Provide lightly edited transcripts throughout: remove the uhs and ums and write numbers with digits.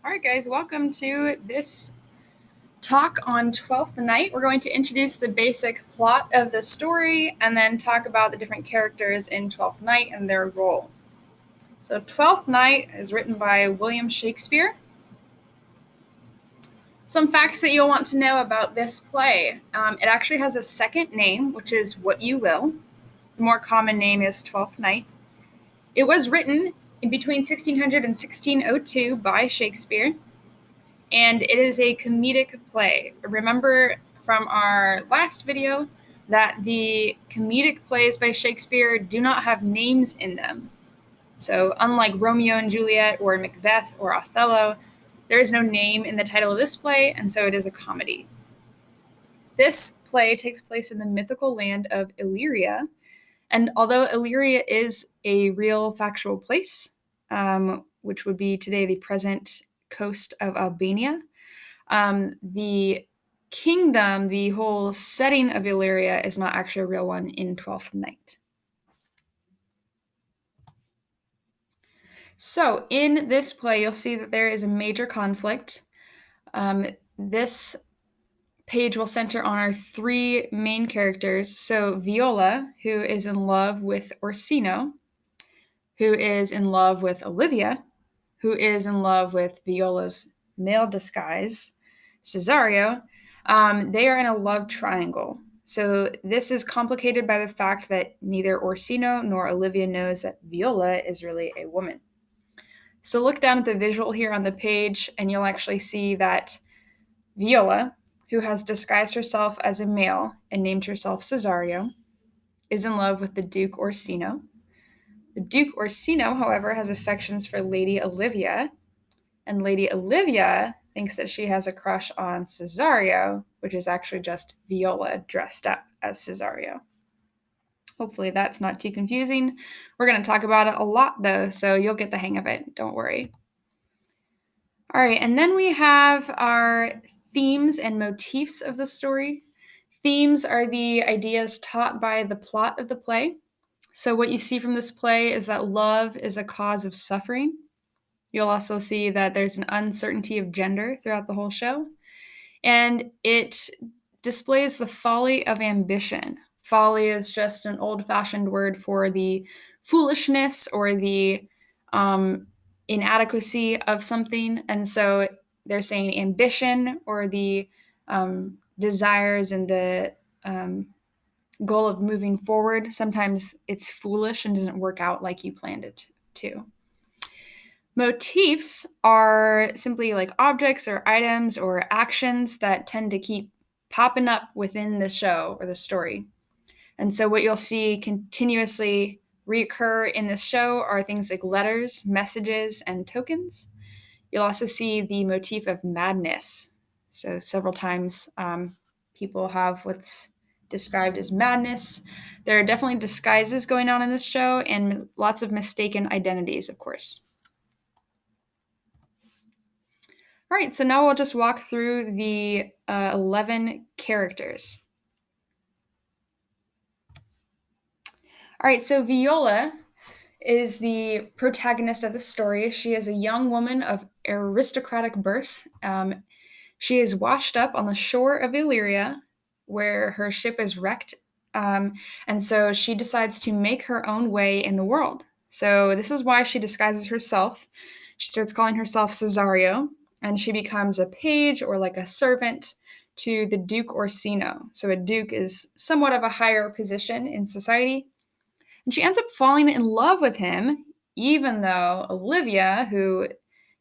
All right, guys, welcome to this talk on Twelfth Night. We're going to introduce the basic plot of the story and then talk about the different characters in Twelfth Night and their role. So, Twelfth Night is written by William Shakespeare. Some facts that you'll want to know about this play. It actually has a second name, which is What You Will. The more common name is Twelfth Night. It was written in between 1600 and 1602 by Shakespeare. And it is a comedic play. Remember from our last video that the comedic plays by Shakespeare do not have names in them. So unlike Romeo and Juliet or Macbeth or Othello, there is no name in the title of this play, and so it is a comedy. This play takes place in the mythical land of Illyria, and although Illyria is a real factual place, which would be today the present coast of Albania, the kingdom, the whole setting of Illyria is not actually a real one in Twelfth Night. So in this play, you'll see that there is a major conflict. This page will center on our three main characters. So Viola, who is in love with Orsino, who is in love with Olivia, who is in love with Viola's male disguise, Cesario. They are in a love triangle. So this is complicated by the fact that neither Orsino nor Olivia knows that Viola is really a woman. So look down at the visual here on the page, and you'll actually see that Viola, who has disguised herself as a male and named herself Cesario, is in love with the Duke Orsino. The Duke Orsino, however, has affections for Lady Olivia, and Lady Olivia thinks that she has a crush on Cesario, which is actually just Viola dressed up as Cesario. Hopefully that's not too confusing. We're going to talk about it a lot, though, so you'll get the hang of it. Don't worry. All right, and then we have our themes and motifs of the story. Themes are the ideas taught by the plot of the play. So what you see from this play is that love is a cause of suffering. You'll also see that there's an uncertainty of gender throughout the whole show. And it displays the folly of ambition. Folly is just an old-fashioned word for the foolishness or the inadequacy of something. And so they're saying ambition or the desires and the goal of moving forward. Sometimes it's foolish and doesn't work out like you planned it to. Motifs are simply like objects or items or actions that tend to keep popping up within the show or the story. And so what you'll see continuously reoccur in this show are things like letters, messages, and tokens. You'll also see the motif of madness. So several times people have what's described as madness. There are definitely disguises going on in this show and lots of mistaken identities, of course. All right, so now we'll just walk through the 11 characters. All right, so Viola is the protagonist of the story. She is a young woman of aristocratic birth. She is washed up on the shore of Illyria, where her ship is wrecked. And so she decides to make her own way in the world. So this is why she disguises herself. She starts calling herself Cesario, and she becomes a page or like a servant to the Duke Orsino. So a duke is somewhat of a higher position in society. And she ends up falling in love with him, even though Olivia, who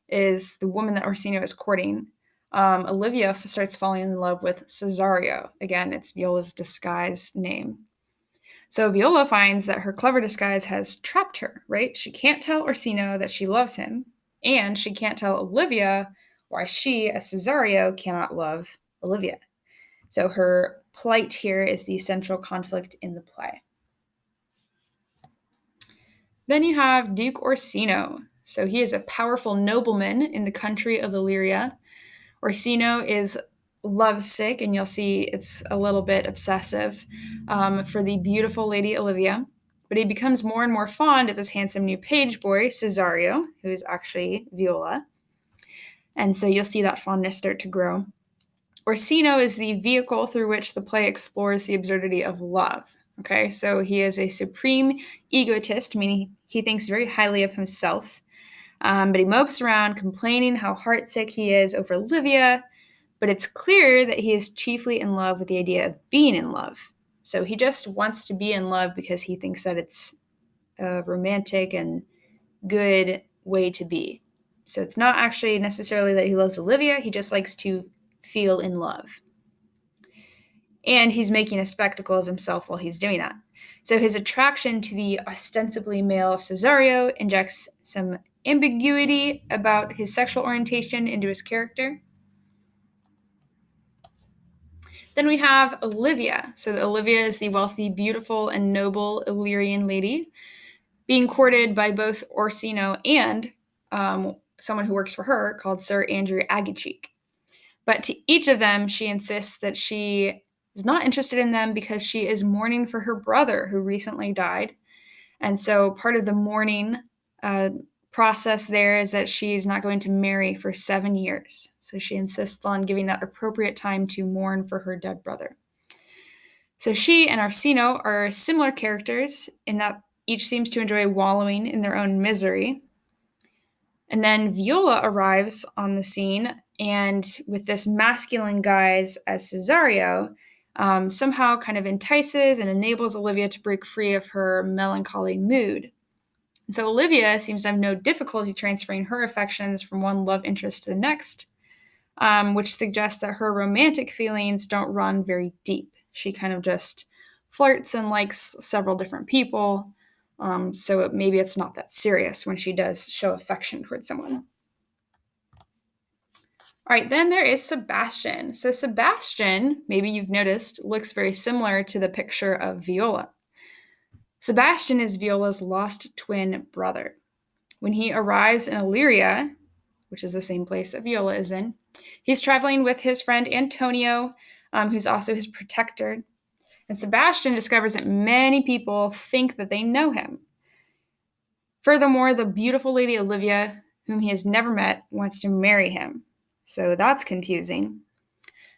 is the woman that Orsino is courting, Olivia starts falling in love with Cesario. Again, it's Viola's disguised name. So Viola finds that her clever disguise has trapped her, right? She can't tell Orsino that she loves him, and she can't tell Olivia why she, as Cesario, cannot love Olivia. So her plight here is the central conflict in the play. Then you have Duke Orsino. So he is a powerful nobleman in the country of Illyria. Orsino is lovesick, and you'll see it's a little bit obsessive for the beautiful Lady Olivia. But he becomes more and more fond of his handsome new page boy, Cesario, who is actually Viola. And so you'll see that fondness start to grow. Orsino is the vehicle through which the play explores the absurdity of love. Okay, so he is a supreme egotist, meaning he thinks very highly of himself. But he mopes around complaining how heartsick he is over Olivia, but it's clear that he is chiefly in love with the idea of being in love. So he just wants to be in love because he thinks that it's a romantic and good way to be. So it's not actually necessarily that he loves Olivia, he just likes to feel in love. And he's making a spectacle of himself while he's doing that. So his attraction to the ostensibly male Cesario injects some ambiguity about his sexual orientation into his character. Then we have Olivia. So Olivia is the wealthy, beautiful, and noble Illyrian lady being courted by both Orsino and someone who works for her called Sir Andrew Aguecheek. But to each of them, she insists that she is not interested in them because she is mourning for her brother who recently died. And so part of the mourning process there is that she's not going to marry for 7 years. So she insists on giving that appropriate time to mourn for her dead brother. So she and Orsino are similar characters in that each seems to enjoy wallowing in their own misery. And then Viola arrives on the scene, and with this masculine guise as Cesario, somehow kind of entices and enables Olivia to break free of her melancholy mood. And so Olivia seems to have no difficulty transferring her affections from one love interest to the next, which suggests that her romantic feelings don't run very deep. She kind of just flirts and likes several different people. So maybe it's not that serious when she does show affection towards someone. All right, then there is Sebastian. So Sebastian, maybe you've noticed, looks very similar to the picture of Viola. Sebastian is Viola's lost twin brother. When he arrives in Illyria, which is the same place that Viola is in, he's traveling with his friend Antonio, who's also his protector. And Sebastian discovers that many people think that they know him. Furthermore, the beautiful lady Olivia, whom he has never met, wants to marry him. So that's confusing.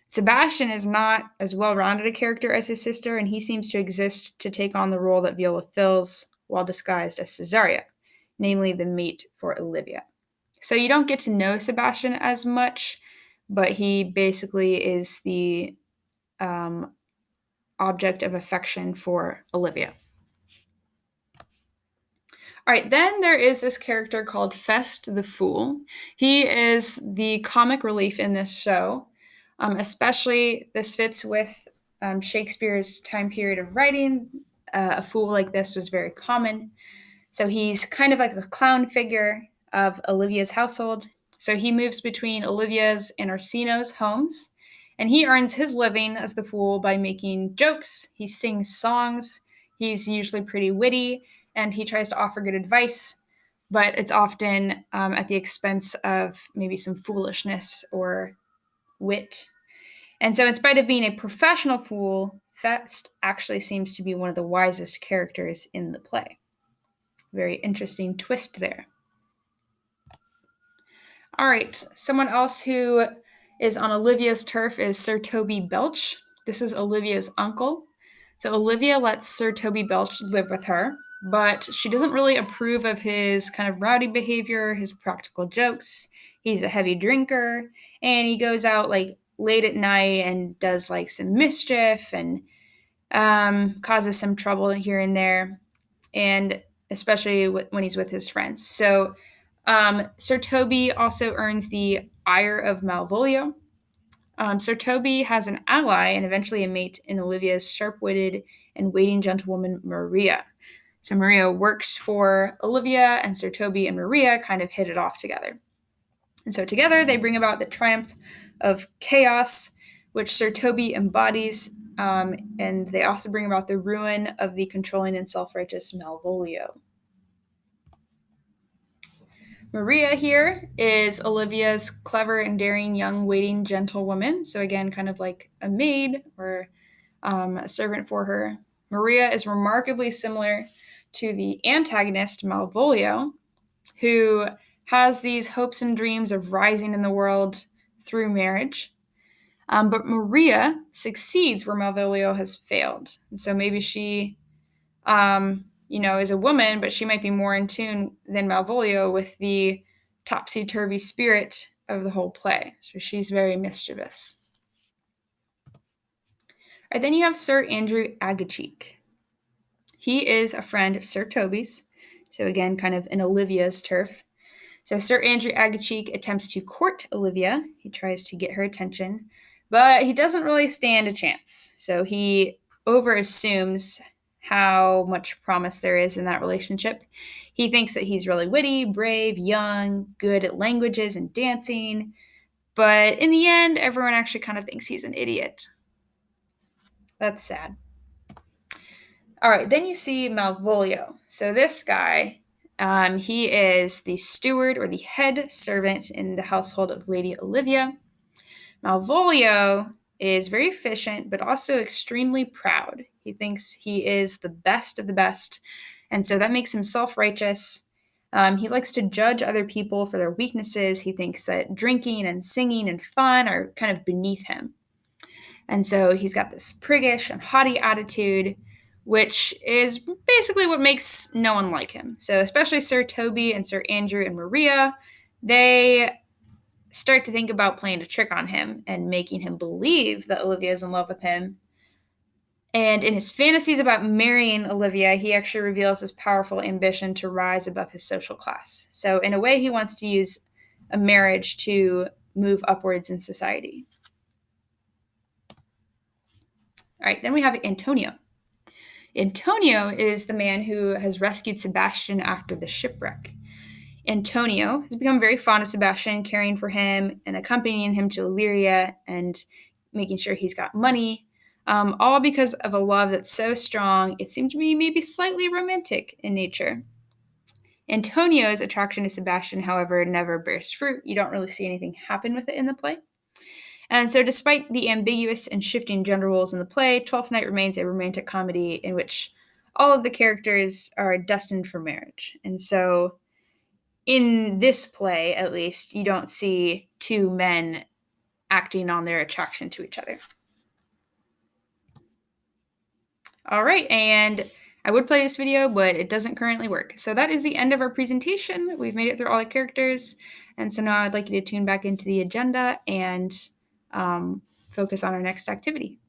Sebastian is not as well-rounded a character as his sister, and he seems to exist to take on the role that Viola fills while disguised as Cesario, namely the mate for Olivia. So you don't get to know Sebastian as much, but he basically is the object of affection for Olivia. All right, then there is this character called Fest the Fool. He is the comic relief in this show. Especially, this fits with Shakespeare's time period of writing. A fool like this was very common. So he's kind of like a clown figure of Olivia's household. So he moves between Olivia's and Orsino's homes, and he earns his living as the fool by making jokes. He sings songs. He's usually pretty witty, and he tries to offer good advice, but it's often at the expense of maybe some foolishness or wit. And so, in spite of being a professional fool, Fest actually seems to be one of the wisest characters in the play. Very interesting twist there. All right, someone else who is on Olivia's turf is Sir Toby Belch. This is Olivia's uncle. So Olivia lets Sir Toby Belch live with her, but she doesn't really approve of his kind of rowdy behavior, his practical jokes. He's a heavy drinker, and he goes out like late at night and does like some mischief and causes some trouble here and there, and especially when he's with his friends. So Sir Toby also earns the ire of Malvolio. Sir Toby has an ally and eventually a mate in Olivia's sharp-witted and waiting gentlewoman Maria. So Maria works for Olivia, and Sir Toby and Maria kind of hit it off together. And so together they bring about the triumph of chaos, which Sir Toby embodies, and they also bring about the ruin of the controlling and self-righteous Malvolio. Maria here is Olivia's clever and daring young waiting gentlewoman. So again, kind of like a maid or a servant for her. Maria is remarkably similar to the antagonist Malvolio, who has these hopes and dreams of rising in the world through marriage. But Maria succeeds where Malvolio has failed. And so maybe she, is a woman, but she might be more in tune than Malvolio with the topsy-turvy spirit of the whole play. So she's very mischievous. All right, then you have Sir Andrew Aguecheek. He is a friend of Sir Toby's. So again, kind of in Olivia's turf. So Sir Andrew Aguecheek attempts to court Olivia. He tries to get her attention, but he doesn't really stand a chance. So he overassumes how much promise there is in that relationship. He thinks that he's really witty, brave, young, good at languages and dancing, but in the end, everyone actually kind of thinks he's an idiot. That's sad. All right, then you see Malvolio. So this guy, he is the steward or the head servant in the household of Lady Olivia. Malvolio is very efficient, but also extremely proud. He thinks he is the best of the best, and so that makes him self-righteous. He likes to judge other people for their weaknesses. He thinks that drinking and singing and fun are kind of beneath him. And so he's got this priggish and haughty attitude, which is basically what makes no one like him. So especially Sir Toby and Sir Andrew and Maria, they start to think about playing a trick on him and making him believe that Olivia is in love with him. And in his fantasies about marrying Olivia, he actually reveals his powerful ambition to rise above his social class. So in a way, he wants to use a marriage to move upwards in society. All right, then we have Antonio. Antonio is the man who has rescued Sebastian after the shipwreck. Antonio has become very fond of Sebastian, caring for him and accompanying him to Illyria and making sure he's got money, all because of a love that's so strong, it seemed to be maybe slightly romantic in nature. Antonio's attraction to Sebastian, however, never bears fruit. You don't really see anything happen with it in the play. And so, despite the ambiguous and shifting gender roles in the play, Twelfth Night remains a romantic comedy in which all of the characters are destined for marriage. And so, in this play, at least, you don't see two men acting on their attraction to each other. All right, and I would play this video, but it doesn't currently work. So that is the end of our presentation. We've made it through all the characters, and so now I'd like you to tune back into the agenda and focus on our next activity.